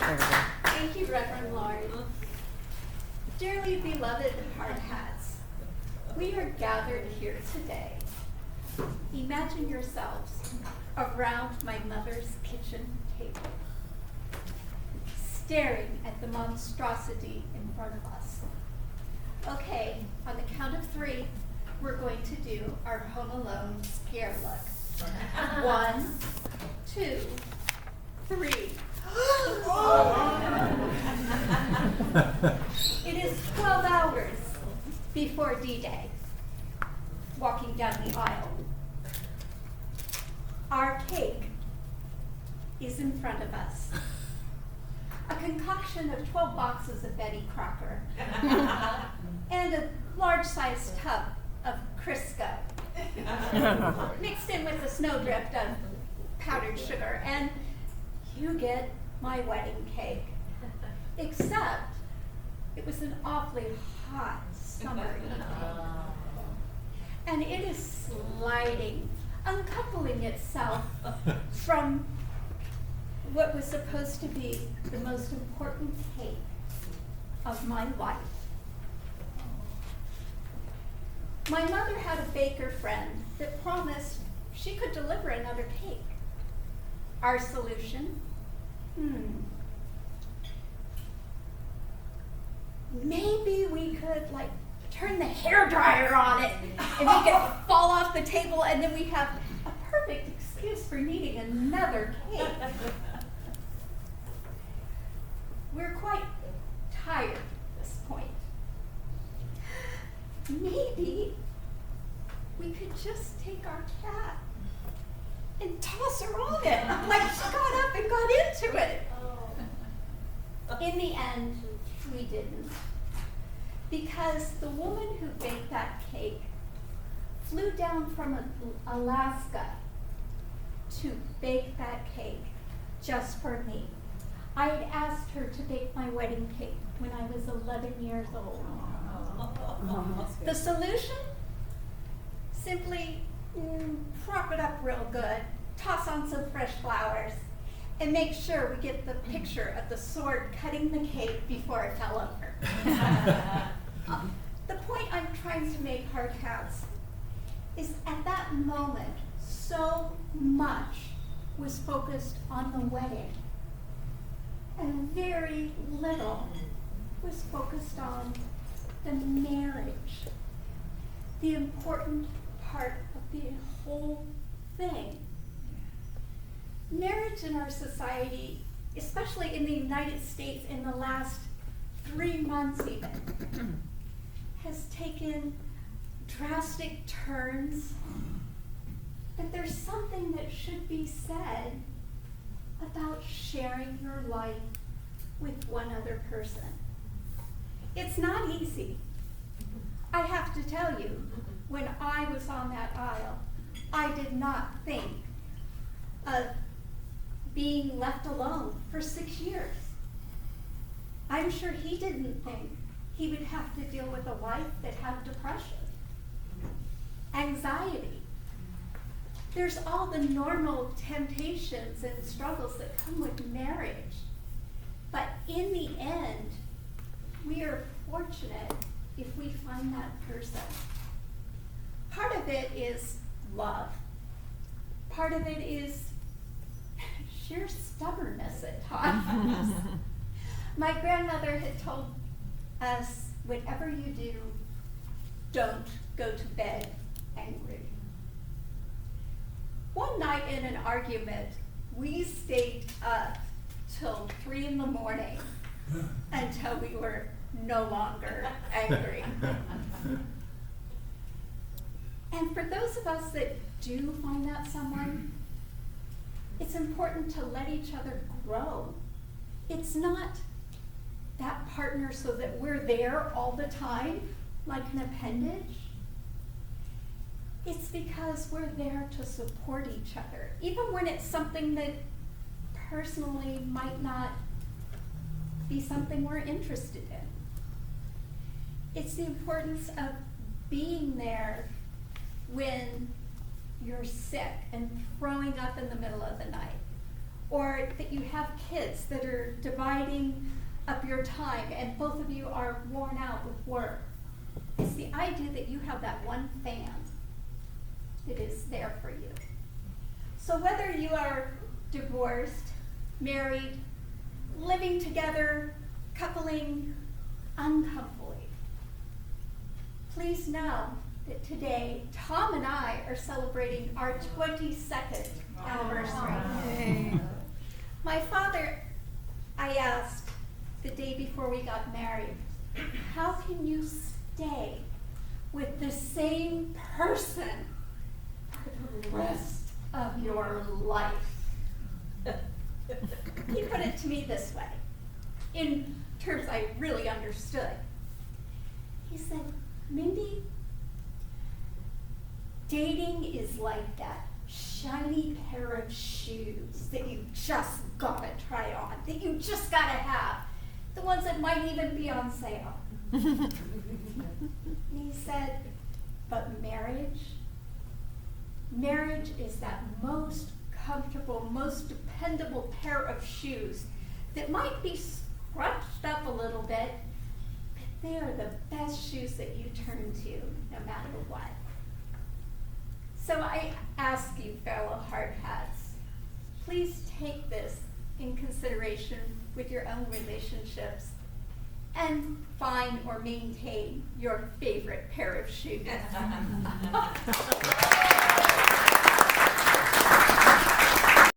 Thank you, Reverend Laurie. Dearly beloved hard hats, we are gathered here today. Imagine yourselves around my mother's kitchen table, staring at the monstrosity in front of us. Okay, on the count of 3, we're going to do our Home Alone scare look. 1, 2, 3. It is 12 hours before D-Day. Walking down the aisle. Our cake is in front of us. A concoction of 12 boxes of Betty Crocker and a large-sized tub of Crisco mixed in with a snowdrift of powdered sugar, and you get my wedding cake. Except it was an awfully hot summer evening. And it is sliding, uncoupling itself from what was supposed to be the most important cake of my life. My mother had a baker friend that promised she could deliver another cake. Our solution? Maybe we could turn the hairdryer on it and make it fall off the table, and then we have a perfect excuse for needing another cake. We're quite tired at this point. Maybe we could just take our cat and toss her on it, like she got up and got into it. In the end, we didn't. Because the woman who baked that cake flew down from Alaska to bake that cake just for me. I had asked her to bake my wedding cake when I was 11 years old. The solution? Simply prop it up real good, toss on some fresh flowers, and make sure we get the picture of the sword cutting the cake before it fell over. The point I'm trying to make, hard hats, is at that moment, so much was focused on the wedding, and very little was focused on the marriage, the important part of the whole thing. Marriage in our society, especially in the United States in the last 3 months even, has taken drastic turns, that there's something that should be said about sharing your life with one other person. It's not easy. I have to tell you, when I was on that aisle, I did not think of being left alone for 6 years. I'm sure he didn't think he would have to deal with a wife that had depression, anxiety. There's all the normal temptations and struggles that come with marriage. But in the end, we are fortunate if we find that person. Part of it is love. Part of it is sheer stubbornness at times. My grandmother had told us, whatever you do, don't go to bed angry. One night in an argument, we stayed up till 3 in the morning until we were no longer angry. And for those of us that do find that someone, it's important to let each other grow. It's not that partner so that we're there all the time, like an appendage. It's because we're there to support each other, even when it's something that personally might not be something we're interested in. It's the importance of being there when you're sick and throwing up in the middle of the night, or that you have kids that are dividing up your time and both of you are worn out with work. It's the idea that you have that one fan that is there for you. So whether you are divorced, married, living together, coupling, uncoupling, please know that today Tom and I are celebrating our 22nd anniversary. My father, I asked the day before we got married, how can you stay with the same person for the rest of your life? He put it to me this way, in terms I really understood. He said, Mindy, dating is like that shiny pair of shoes that you just gotta try on, that you just gotta have, the ones that might even be on sale. And he said, but marriage is that most comfortable, most dependable pair of shoes that might be scrunched up a little bit, but they are the best shoes that you turn to no matter what. So I ask you, fellow hard hats, please take this in consideration with your own relationships and find or maintain your favorite pair of shoes.